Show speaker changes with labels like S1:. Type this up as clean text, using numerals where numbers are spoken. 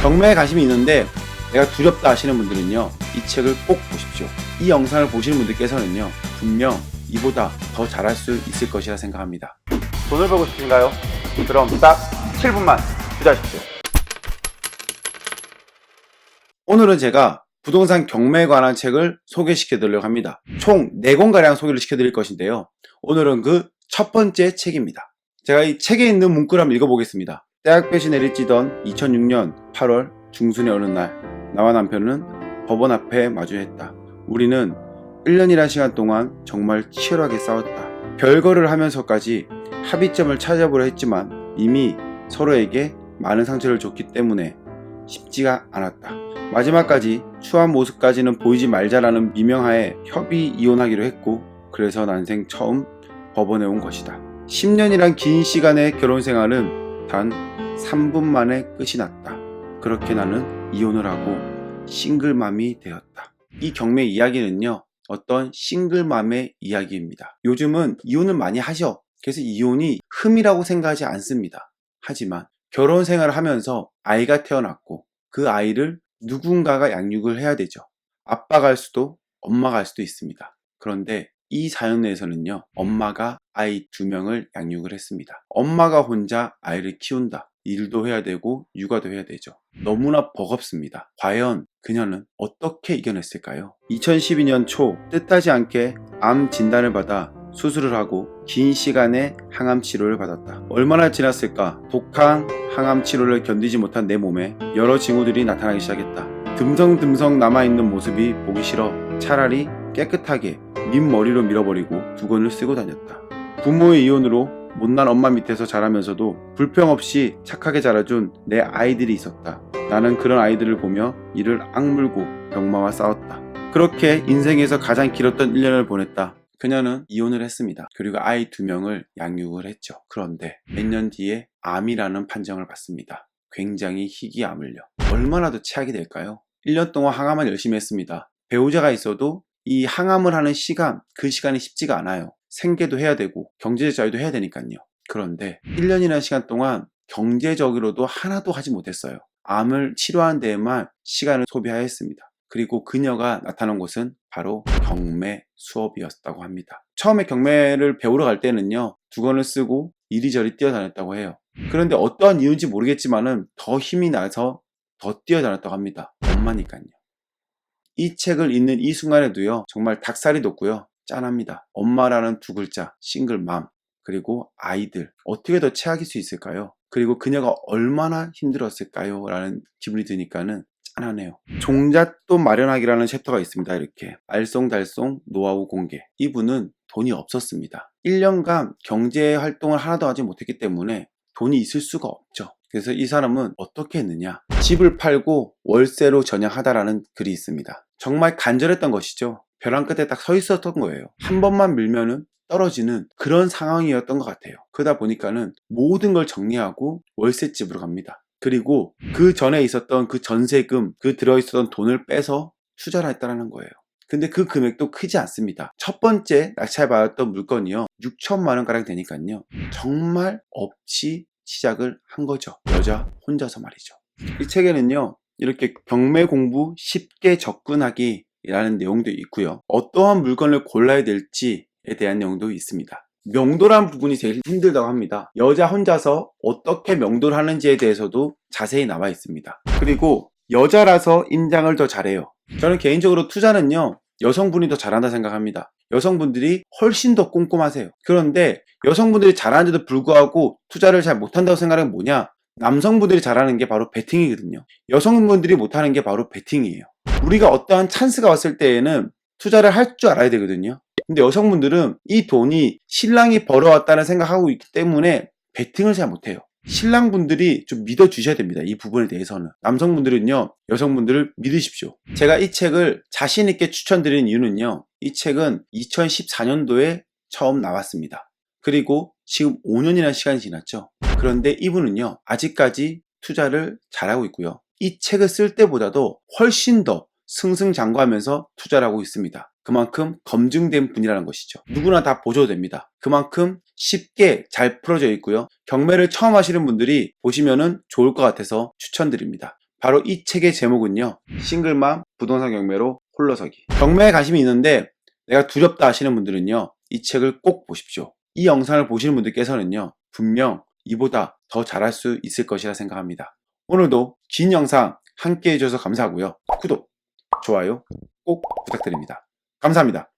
S1: 경매에 관심이 있는데 내가 두렵다 하시는 분들은요, 이 책을 꼭 보십시오. 이 영상을 보시는 분들께서는요, 분명 이보다 더 잘할 수 있을 것이라 생각합니다. 돈을 벌고 싶으신가요? 그럼 딱 7분만 투자하십시오. 오늘은 제가 부동산 경매에 관한 책을 소개시켜 드리려고 합니다. 총 4권가량 소개를 시켜 드릴 것인데요, 오늘은 그 첫 번째 책입니다. 제가 이 책에 있는 문구를 한번 읽어보겠습니다. 대학볕이 내리쬐던 2006년 8월 중순의 어느 날, 나와 남편은 법원 앞에 마주했다. 우리는 1년이라는 시간 동안 정말 치열하게 싸웠다. 별거를 하면서까지 합의점을 찾아보려 했지만 이미 서로에게 많은 상처를 줬기 때문에 쉽지가 않았다. 마지막까지 추한 모습까지는 보이지 말자라는 미명하에 협의 이혼하기로 했고, 그래서 난생 처음 법원에 온 것이다. 10년이란 긴 시간의 결혼 생활은 단 3분 만에 끝이 났다. 그렇게 나는 이혼을 하고 싱글맘이 되었다. 이 경매 이야기는요, 어떤 싱글맘의 이야기입니다. 요즘은 이혼을 많이 하셔. 그래서 이혼이 흠이라고 생각하지 않습니다. 하지만 결혼 생활을 하면서 아이가 태어났고 그 아이를 누군가가 양육을 해야 되죠. 아빠가 할 수도 엄마가 할 수도 있습니다. 그런데 이 사연 내에서는요, 엄마가 아이 2명을 양육을 했습니다. 엄마가 혼자 아이를 키운다. 일도 해야 되고 육아도 해야 되죠. 너무나 버겁습니다. 과연 그녀는 어떻게 이겨냈을까요? 2012년 초 뜻하지 않게 암 진단을 받아 수술을 하고 긴 시간의 항암 치료를 받았다. 얼마나 지났을까? 독한 항암 치료를 견디지 못한 내 몸에 여러 징후들이 나타나기 시작했다. 듬성듬성 남아있는 모습이 보기 싫어 차라리 깨끗하게 민머리로 밀어버리고 두건을 쓰고 다녔다. 부모의 이혼으로 못난 엄마 밑에서 자라면서도 불평 없이 착하게 자라준 내 아이들이 있었다. 나는 그런 아이들을 보며 이를 악물고 병마와 싸웠다. 그렇게 인생에서 가장 길었던 1년을 보냈다. 그녀는 이혼을 했습니다. 그리고 아이 2명을 양육을 했죠. 그런데 몇 년 뒤에 암이라는 판정을 받습니다. 굉장히 희귀암을요. 얼마나 더 최악이 될까요? 1년 동안 항암을 열심히 했습니다. 배우자가 있어도 이 항암을 하는 시간, 그 시간이 쉽지가 않아요. 생계도 해야 되고 경제적 자유도 해야 되니까요. 그런데 1년이라는 시간 동안 경제적으로도 하나도 하지 못했어요. 암을 치료하는 데에만 시간을 소비하였습니다. 그리고 그녀가 나타난 곳은 바로 경매 수업이었다고 합니다. 처음에 경매를 배우러 갈 때는요, 두건을 쓰고 이리저리 뛰어다녔다고 해요. 그런데 어떠한 이유인지 모르겠지만은 더 힘이 나서 더 뛰어다녔다고 합니다. 엄마니까요. 이 책을 읽는 이 순간에도요, 정말 닭살이 돋고요, 짠합니다. 엄마라는 2글자, 싱글맘, 그리고 아이들, 어떻게 더 최악일 수 있을까요? 그리고 그녀가 얼마나 힘들었을까요? 라는 기분이 드니까는 짠하네요. 종잣돈 마련하기라는 챕터가 있습니다. 이렇게 알쏭달쏭 노하우 공개. 이분은 돈이 없었습니다. 1년간 경제 활동을 하나도 하지 못했기 때문에 돈이 있을 수가 없죠. 그래서 이 사람은 어떻게 했느냐, 집을 팔고 월세로 전향하다라는 글이 있습니다. 정말 간절했던 것이죠. 벼랑 끝에 딱 서 있었던 거예요. 한 번만 밀면은 떨어지는 그런 상황이었던 것 같아요. 그러다 보니까는 모든 걸 정리하고 월세집으로 갑니다. 그리고 그 전에 있었던 그 전세금, 그 들어있었던 돈을 빼서 투자를 했다는 거예요. 근데 그 금액도 크지 않습니다. 첫 번째 낙찰받았던 물건이요, 6천만 원가량 되니까요, 정말 없이 시작을 한 거죠. 여자 혼자서 말이죠. 이 책에는요, 이렇게 경매 공부 쉽게 접근하기 라는 내용도 있고요, 어떠한 물건을 골라야 될지에 대한 내용도 있습니다. 명도란 부분이 제일 힘들다고 합니다. 여자 혼자서 어떻게 명도를 하는지에 대해서도 자세히 나와 있습니다. 그리고 여자라서 임장을 더 잘해요. 저는 개인적으로 투자는요, 여성분이 더 잘한다 생각합니다. 여성분들이 훨씬 더 꼼꼼하세요. 그런데 여성분들이 잘하는데도 불구하고 투자를 잘 못한다고 생각하는 게 뭐냐? 남성분들이 잘하는 게 바로 베팅이거든요. 여성분들이 못하는 게 바로 베팅이에요. 우리가 어떠한 찬스가 왔을 때에는 투자를 할 줄 알아야 되거든요. 근데 여성분들은 이 돈이 신랑이 벌어왔다는 생각하고 있기 때문에 베팅을 잘 못해요. 신랑분들이 좀 믿어주셔야 됩니다. 이 부분에 대해서는. 남성분들은요, 여성분들을 믿으십시오. 제가 이 책을 자신있게 추천드리는 이유는요, 이 책은 2014년도에 처음 나왔습니다. 그리고 지금 5년이나 시간이 지났죠. 그런데 이분은요, 아직까지 투자를 잘하고 있고요, 이 책을 쓸 때보다도 훨씬 더 승승장구하면서 투자를 하고 있습니다. 그만큼 검증된 분이라는 것이죠. 누구나 다 보셔도 됩니다. 그만큼 쉽게 잘 풀어져 있고요, 경매를 처음 하시는 분들이 보시면은 좋을 것 같아서 추천드립니다. 바로 이 책의 제목은요, 싱글맘 부동산 경매로 홀로서기. 경매에 관심이 있는데 내가 두렵다 하시는 분들은요, 이 책을 꼭 보십시오. 이 영상을 보시는 분들께서는요, 분명 이보다 더 잘할 수 있을 것이라 생각합니다. 오늘도 긴 영상 함께 해주셔서 감사하고요. 구독, 좋아요 꼭 부탁드립니다. 감사합니다.